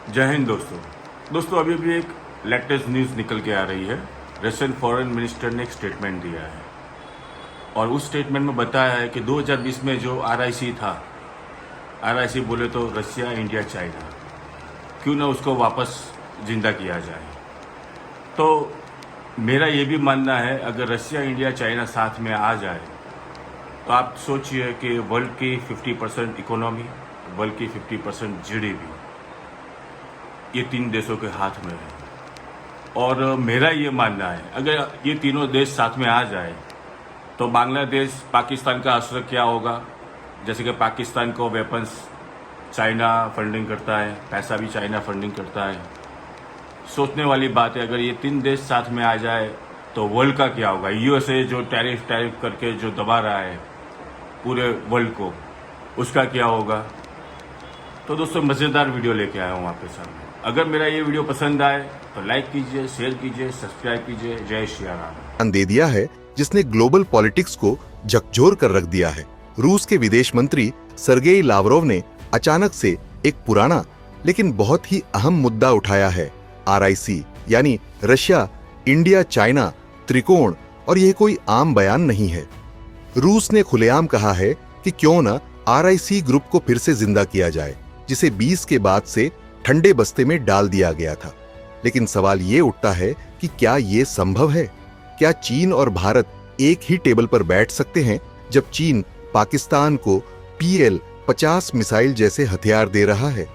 जय हिंद दोस्तों अभी भी एक लेटेस्ट न्यूज़ निकल के आ रही है। रशियन फॉरेन मिनिस्टर ने एक स्टेटमेंट दिया है और उस स्टेटमेंट में बताया है कि 2020 में जो आरआईसी था, आरआईसी बोले तो रशिया, इंडिया, चाइना, क्यों ना उसको वापस जिंदा किया जाए। तो मेरा ये भी मानना है अगर रशिया, इंडिया, चाइना साथ में आ जाए तो आप सोचिए कि वर्ल्ड की 50% इकोनॉमी, वर्ल्ड की 50% जीडीपी ये तीन देशों के हाथ में है। और मेरा ये मानना है अगर ये तीनों देश साथ में आ जाए तो बांग्लादेश, पाकिस्तान का असर क्या होगा। जैसे कि पाकिस्तान को वेपन्स चाइना फंडिंग करता है, पैसा भी चाइना फंडिंग करता है। सोचने वाली बात है अगर ये तीन देश साथ में आ जाए तो वर्ल्ड का क्या होगा। यूएसए जो टैरिफ करके जो दबा रहा है पूरे वर्ल्ड को, उसका क्या होगा। तो दोस्तों मज़ेदार वीडियो लेके आया हूँ आपके सामने। अगर मेरा ये वीडियो पसंद आए तो लाइक कीजिए, शेयर कीजिए, सब्सक्राइब कीजिए। जय श्री राम। दे दिया है जिसने ग्लोबल पॉलिटिक्स को झकझोर कर रख दिया है। रूस के विदेश मंत्री सर्गेई लावरोव ने अचानक से एक पुराना लेकिन बहुत ही अहम मुद्दा उठाया है, आरआईसी यानी रशिया, इंडिया, चाइना त्रिकोण। और यह कोई आम बयान नहीं है। रूस ने खुलेआम कहा है कि क्यों न आरआईसी ग्रुप को फिर से जिंदा किया जाए, जिसे 20 के बाद से ठंडे बस्ते में डाल दिया गया था। लेकिन सवाल ये उठता है कि क्या ये संभव है? क्या चीन और भारत एक ही टेबल पर बैठ सकते हैं जब चीन पाकिस्तान को PL-50 मिसाइल जैसे हथियार दे रहा है?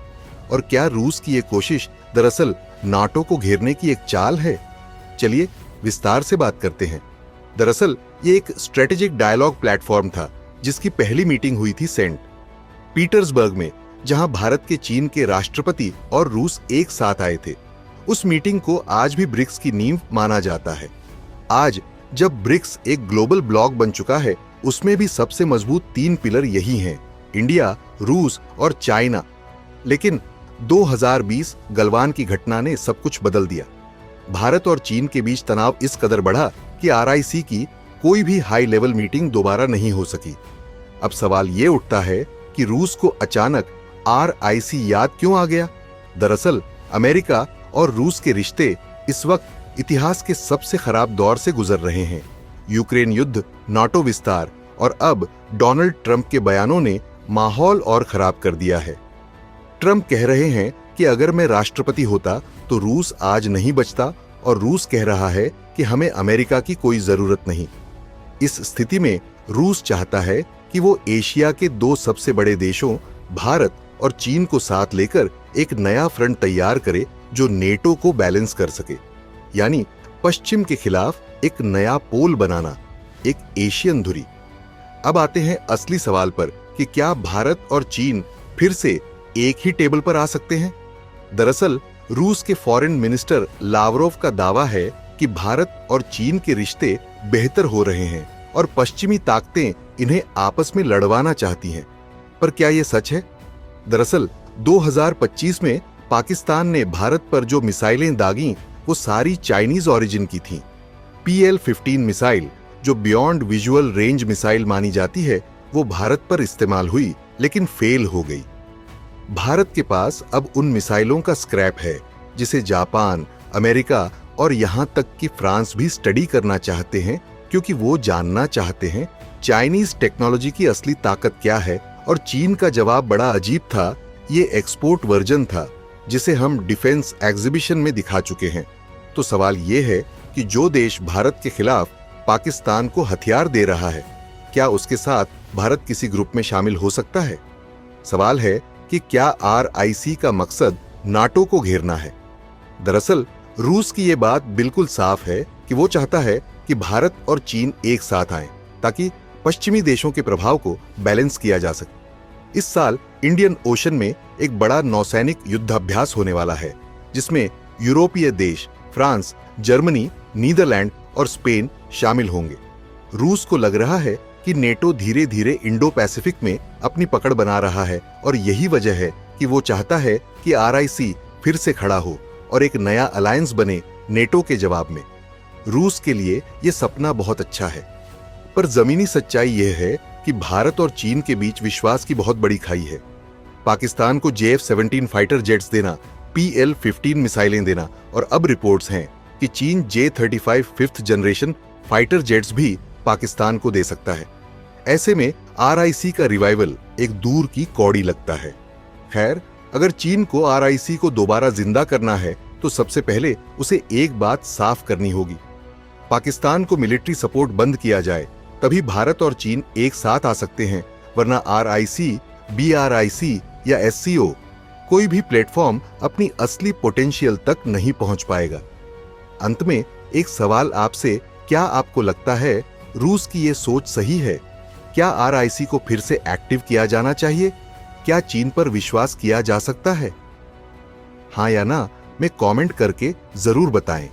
और क्या रूस की ये कोशिश दरअसल नाटो को घेरने की एक चाल है? चलिए विस्तार से बात करते हैं। दरअसल ये एक स्ट्रेटेजिक डायलॉग प्लेटफॉर्म था जिसकी पहली मीटिंग हुई थी सेंट पीटर्सबर्ग में, जहां भारत के, चीन के राष्ट्रपति और रूस एक साथ आए थे। उस मीटिंग को आज भी ब्रिक्स की नींव माना जाता है। आज जब ब्रिक्स एक ग्लोबल ब्लॉक बन चुका है, उसमें भी सबसे मजबूत 3 पिलर यही हैं, इंडिया, रूस और चाइना। लेकिन 2020 गलवान की घटना ने सब कुछ बदल दिया। भारत और चीन के बीच तनाव इस कदर बढ़ा कि आरआईसी की कोई भी हाई लेवल मीटिंग दोबारा नहीं हो सकी। अब सवाल ये उठता है कि रूस को अचानक आरआईसी याद क्यों आ गया? दरअसल अमेरिका और रूस के रिश्ते इस वक्त इतिहास के सबसे खराब दौर से गुजर रहे हैं। यूक्रेन युद्ध, नाटो विस्तार और अब डोनाल्ड ट्रंप के बयानों ने माहौल और खराब कर दिया है। ट्रंप कह रहे हैं कि अगर मैं राष्ट्रपति होता तो रूस आज नहीं बचता, और रूस कह रहा है कि हमें अमेरिका की कोई जरूरत नहीं। इस स्थिति में रूस चाहता है कि वो एशिया के 2 सबसे बड़े देशों भारत और चीन को साथ लेकर एक नया फ्रंट तैयार करे जो नेटो को बैलेंस कर सके, यानी पश्चिम के खिलाफ एक नया पोल बनाना, एक एशियन धुरी। अब आते हैं असली सवाल पर कि क्या भारत और चीन फिर से एक ही टेबल पर आ सकते हैं? दरअसल रूस के फॉरेन मिनिस्टर लावरोव का दावा है कि भारत और चीन के रिश्ते बेहतर हो रहे हैं और पश्चिमी ताकतें इन्हें आपस में लड़वाना चाहती हैं। पर क्या यह सच है? दरअसल 2025 में पाकिस्तान ने भारत पर जो मिसाइलें दागीं वो सारी चाइनीज ओरिजिन की थीं। PL-15 मिसाइल, जो बियॉन्ड विजुअल रेंज मिसाइल मानी जाती है, वो भारत पर इस्तेमाल हुई लेकिन फेल हो गई। भारत के पास अब उन मिसाइलों का स्क्रैप है जिसे जापान, अमेरिका और यहां तक कि फ्रांस भी स्टडी करना चाहते हैं, क्योंकि वो जानना चाहते हैं चाइनीज टेक्नोलॉजी की असली ताकत क्या है। और चीन का जवाब बड़ा अजीब था। ये एक्सपोर्ट वर्जन था जिसे हम डिफेंस एग्जीबिशन में दिखा चुके हैं। तो सवाल ये है कि जो देश भारत के खिलाफ पाकिस्तान को हथियार दे रहा है, क्या उसके साथ भारत किसी ग्रुप में शामिल हो सकता है? सवाल है कि क्या आरआईसी का मकसद नाटो को घेरना है? दरअसल रूस की ये बात बिल्कुल साफ है कि वो चाहता है कि भारत और चीन एक साथ आएं ताकि पश्चिमी देशों के प्रभाव को बैलेंस किया जा सके। इस साल इंडियन ओशन में एक बड़ा नौसैनिक युद्धाभ्यास होने वाला है जिसमें यूरोपीय देश फ्रांस, जर्मनी, नीदरलैंड और स्पेन शामिल होंगे। रूस को लग रहा है कि नेटो धीरे धीरे इंडो पैसिफिक में अपनी पकड़ बना रहा है और यही वजह है कि वो चाहता है कि आरआईसी फिर से खड़ा हो और एक नया अलायंस बने नेटो के जवाब में। रूस के लिए ये सपना बहुत अच्छा है, पर जमीनी सच्चाई यह है कि भारत और चीन के बीच विश्वास की बहुत बड़ी खाई है। पाकिस्तान को JF-17 फाइटर जेट्स देना PL-15 मिसाइलें देना और अब रिपोर्ट्स हैं कि चीन J-35 5th generation fighter jets भी पाकिस्तान को दे सकता है। ऐसे में RIC का रिवाइवल एक दूर की कौड़ी लगता है। खैर, अगर चीन को RIC को दोबारा जिंदा करना है तो सबसे पहले उसे एक बात साफ करनी होगी। पाकिस्तान को मिलिट्री सपोर्ट बंद किया जाए, तभी भारत और चीन एक साथ आ सकते हैं, वरना RIC, BRIC या SCO कोई भी प्लेटफॉर्म अपनी असली पोटेंशियल तक नहीं पहुंच पाएगा। अंत में एक सवाल आपसे, क्या आपको लगता है रूस की ये सोच सही है? क्या RIC को फिर से एक्टिव किया जाना चाहिए? क्या चीन पर विश्वास किया जा सकता है? हाँ या ना में कमेंट करके जरूर बताएं।